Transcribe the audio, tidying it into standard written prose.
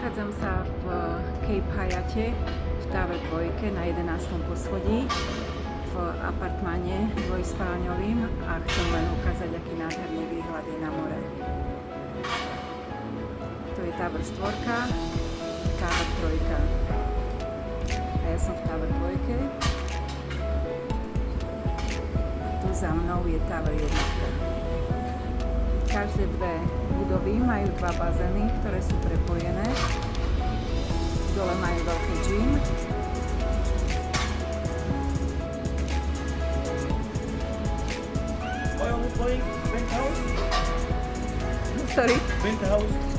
Nachádzam sa v Cape Hyate v Tower 2 na 11. poschodí v apartmáne dvojspálňovým a chcem len ukázať, aký nádherný výhľad je na more. Tu je Tower 4, Tower 3 a ja som v Tower 2. Tu za mnou je Tower 1. Každé dve budovy majú dva bazény, ktoré sú prepojené. Dole majú veľký gym. Why are we playing penthouse? Sorry. Penthouse.